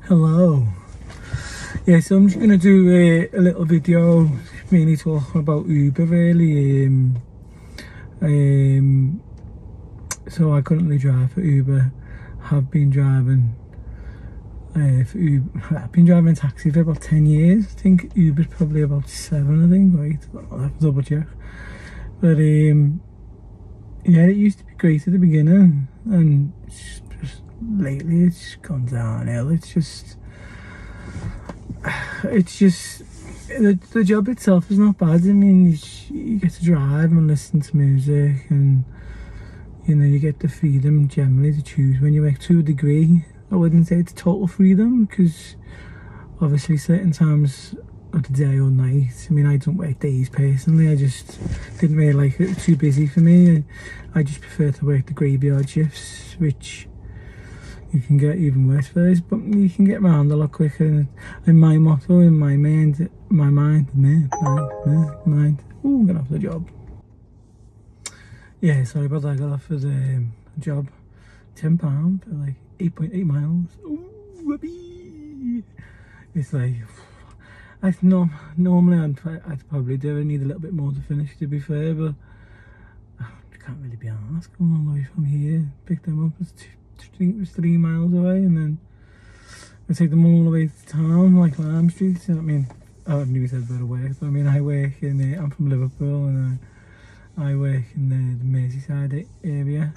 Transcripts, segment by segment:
Hello. Yeah, so I'm just going to do a little video mainly talking about Uber really. So I currently drive for Uber, have been driving for Uber. I've been driving a taxi for about 10 years. I think Uber's probably about 7, I think, right? I'll have to double check. But yeah, it used to be great at the beginning, and just lately it's just gone downhill. It's just the job itself is not bad. I mean, you get to drive and listen to music, and you know, you get the freedom generally to choose when you work. To a degree, I wouldn't say it's total freedom, because obviously certain times of the day or night, I mean, I don't work days personally. I just didn't really like it. It was too busy for me. I just prefer to work the graveyard shifts, which you can get even worse first, but you can get around a lot quicker. And my motto in my mind, ooh, I'm gonna have the job. Yeah, sorry about that. I got offered a job, £10 for like 8.8 miles. Ooh, whoopee. It's like, normally I'd probably do it. I need a little bit more to finish, to be fair, but I can't really be asked going all the way from here. Pick them up, it was 3 miles away, and then I take them all the way to town, like Lime Street. So, I mean, I haven't even said where I work, but I mean, I work in I'm from Liverpool, and I work in the Merseyside area.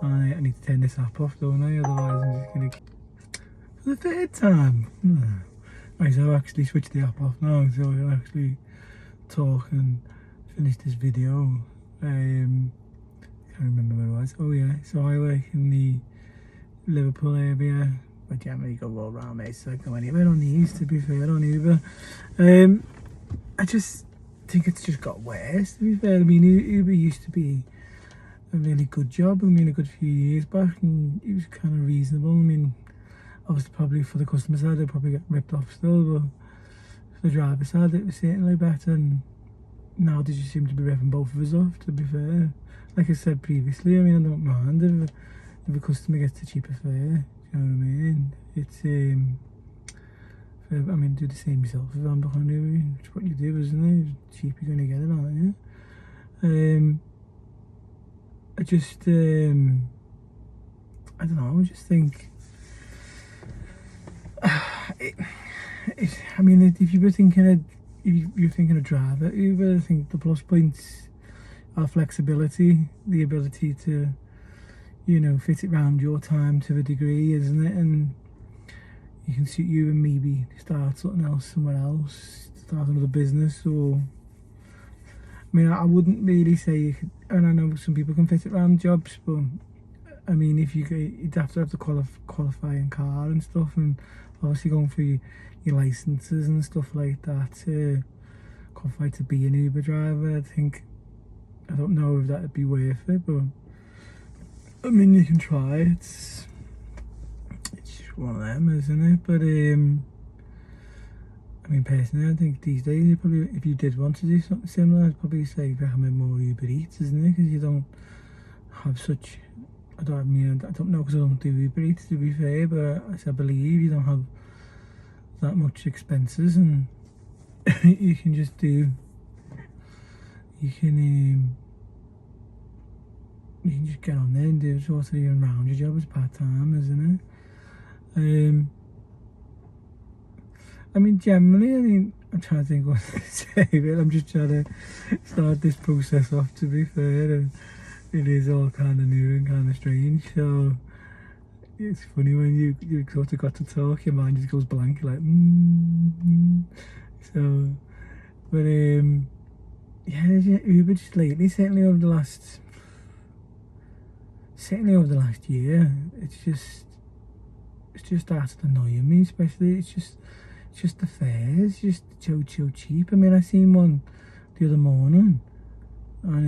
And I need to turn this app off, don't I? Otherwise I'm just gonna, for the third time. Right, so I've actually switched the app off now, so I'll actually talk and finish this video. Can't remember where it was. Oh yeah, so I work in the Liverpool area. I generally go all around, mate, so I go anywhere on the east, to be fair, on Uber. I just think it's just got worse, to be fair. I mean, Uber used to be a really good job, I mean, a good few years back, and it was kind of reasonable. I mean, obviously probably for the customer side they'll probably get ripped off still, but for the driver side it was certainly better. And now they just seem to be ripping both of us off, to be fair. Like I said previously, I mean, I don't mind if a customer gets a cheaper fare, you know what I mean? It's I mean, do the same yourself if I'm behind you. It's what you do, isn't it? It's cheap, you're gonna get it, aren't you? I just I don't know, I just think I mean, if you were thinking you're thinking of drive at Uber, I think the plus points are flexibility, the ability to, you know, fit it around your time to a degree, isn't it? And you can suit you and maybe start something else somewhere else, start another business. Or I mean, I wouldn't really say you could, and I know some people can fit it around jobs, but I mean, if you'd have to qualify in car and stuff, and obviously going through your licenses and stuff like that to qualify to be an Uber driver. I don't know if that'd be worth it, but I mean, you can try. It's one of them, isn't it? But I mean, personally, I think these days you probably, if you did want to do something similar, I'd probably say recommend more Uber Eats, isn't it? Because you don't have such, I don't know, because I don't do Uber Eats, to be fair, but as I believe you don't have that much expenses, and you can just do, you can just get on there and do sort of your round your job as part-time, isn't it? I mean, generally, I mean, I'm trying to think what to say, but I'm just trying to start this process off, to be fair, and it is all kind of new and kind of strange. So it's funny when you sort of got to talk, your mind just goes blank, like So, but yeah, Uber just lately, certainly over the last year, it's just started annoying me. Especially, it's just the fares, just so cheap. I mean, I seen one the other morning, and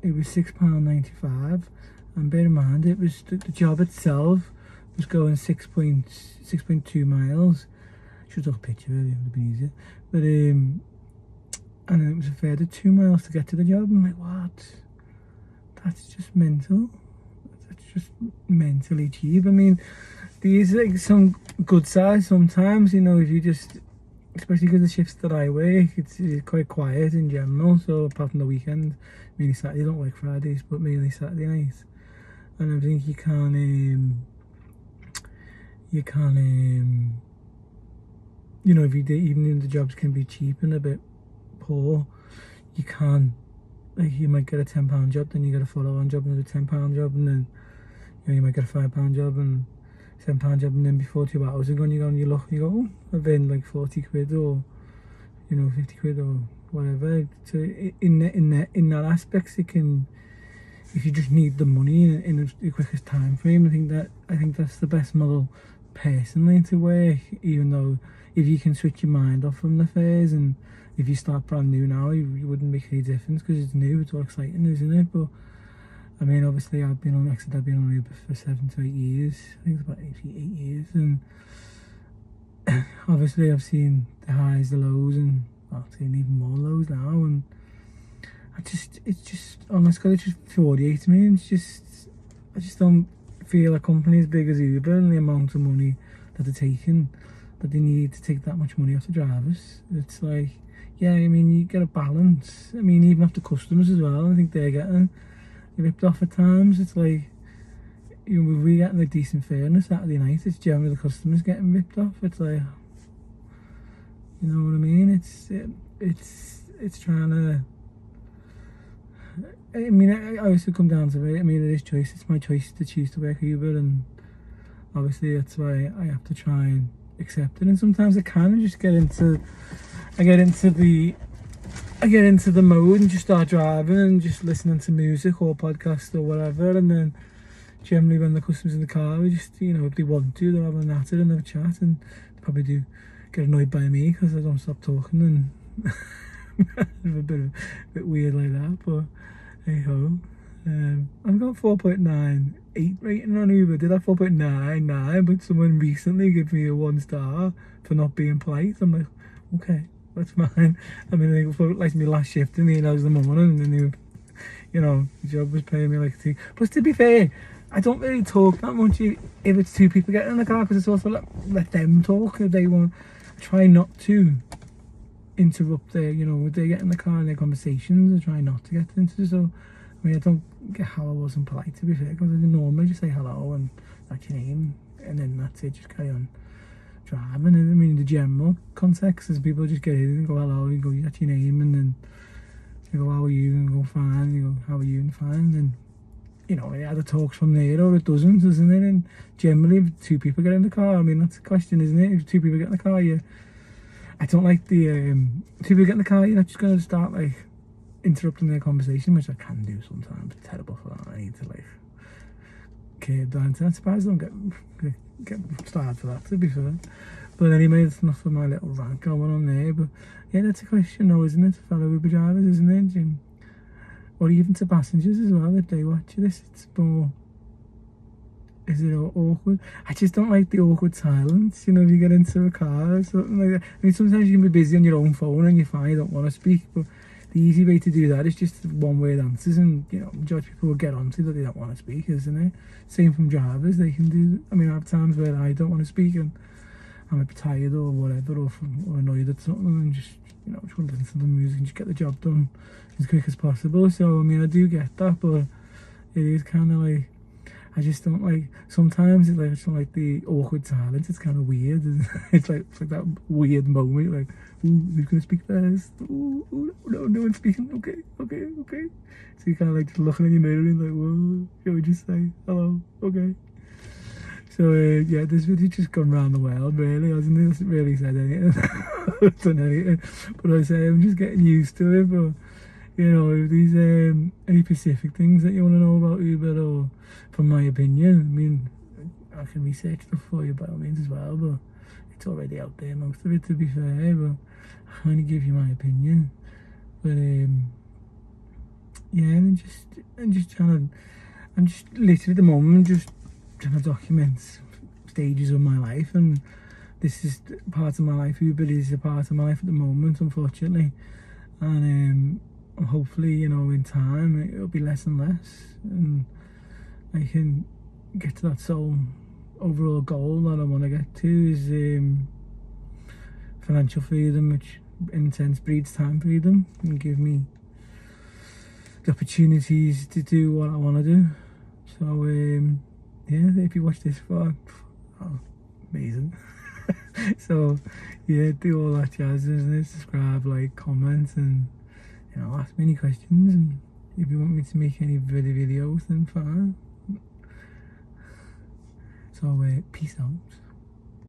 it was £6.95, and bear in mind, it was the job itself was going 6.2 miles. Should have took a picture, really, it would have been easier. But and then it was a further 2 miles to get to the job. I'm like, what? That's just mental. That's just mentally cheap. I mean, there's like some good sides sometimes, you know, if you just, especially because the shifts that I work, it's quite quiet in general. So apart from the weekend, mainly Saturday, I don't work Fridays, but mainly Saturday nights. And I think you can, you know, if you do, even if the jobs can be cheap and a bit poor, you can, like, you might get a £10 job, then you get a follow-on job, another £10 job, and then, you know, you might get a £5 job and £7 job, and then before 2 hours are gone, you go and you look, you go, oh, I've earned like 40 quid or, you know, 50 quid or whatever. So in that aspect, it can, if you just need the money in the quickest time frame, I think that's the best model personally to work. Even though if you can switch your mind off from the fares, and if you start brand new now, you wouldn't make any difference because it's new, it's all exciting, isn't it? But I mean, obviously I've been on Uber for 7 to 8 years. I think it's about 8 years, and obviously I've seen the highs, the lows, and I've seen even more lows now, and it's just, honestly, it just infuriates me. I just don't feel a company as big as Uber and the amount of money that they're taking, that they need to take that much money off the drivers. It's like, yeah, I mean, you get a balance. I mean, even off the customers as well, I think they're getting ripped off at times. It's like, you know, if we getting a decent fare on a Saturday night, it's generally the customers getting ripped off. It's like, you know what I mean? It's trying to, I mean, I also come down to it. I mean, it is choice. It's my choice to choose to work Uber, and obviously that's why I have to try and accept it. And sometimes I can just get into the mode and just start driving and just listening to music or podcast or whatever. And then generally when the customer's in the car, we just, you know, if they want to, they'll have a natter and have a chat, and they probably do get annoyed by me because I don't stop talking, and a bit weird like that, but hey ho. I've got 4.98 rating on Uber. Did have 4.99, but someone recently gave me a 1 star for not being polite. I'm like, okay, that's fine. I mean, I think like my last shift in the 8 hours in the morning, and then, you know, the job was paying me like 2. Plus, to be fair, I don't really talk that much if it's 2 people getting in the car, because it's also let them talk if they want. I try not to interrupt their, you know, when they get in the car and their conversations, I try not to get into. So I mean, I don't get how I wasn't polite, to be fair, because I normally just say hello and that's your name, and then that's it, just carry on driving. And I mean, in the general context, as people just get in and go hello, you go, that's your name, and then you go, how are you, and go fine, you go, how are you, and fine, and then, you know, it either talks from there or it doesn't, isn't it? And generally, if 2 people get in the car, I mean, that's the question, isn't it? If 2 people get in the car, I don't like the 2 people get in the car, you're not just going to start like interrupting their conversation, which I can do sometimes. It's terrible for that. I need to like curb that. I'm surprised I don't get started for that, to be fair. But anyway, it's enough for my little rant going on there. But yeah, that's a question though, isn't it? Fellow Uber drivers, isn't it, Jim? Or even to passengers as well, if they watch this, it's more, is it awkward? I just don't like the awkward silence, you know, if you get into a car or something like that. I mean, sometimes you can be busy on your own phone and you're fine, you don't want to speak, but the easy way to do that is just one-word answers, and, you know, majority of people will get onto that they don't want to speak, isn't it? Same from drivers, they can do, I mean, I have times where I don't want to speak and I'm a bit tired or whatever, or annoyed at something, and just, you know, just want to listen to the music and just get the job done as quick as possible. So, I mean, I do get that, but it is kind of like, I just don't like, sometimes it's like, I just don't like the awkward silence. It's kind of weird. It's like that weird moment, like, ooh, who's going to speak first? Ooh, no one's speaking. Okay. So you kind of like just looking in your mirror and like, whoa, shall we just say hello? Okay. So yeah, this video just gone round the world, really, hasn't it? It hasn't really said anything. Done anything. But I say I'm just getting used to it. But, you know, if there's any specific things that you want to know about Uber, or from my opinion, I mean, I can research stuff for you by all means as well, but it's already out there, most of it, to be fair. But I can only give you my opinion. But yeah, and just trying to, I'm just literally at the moment just trying to document stages of my life, and this is part of my life. Uber is a part of my life at the moment, unfortunately, and hopefully, you know, in time it'll be less and less, and I can get to that sole overall goal that I want to get to is financial freedom, which in a sense breeds time freedom and give me the opportunities to do what I want to do. So yeah, if you watch this far, oh, amazing. So yeah, do all that jazz, isn't it? Subscribe, like, comment, and ask me any questions, and if you want me to make any videos, then fine. So peace out.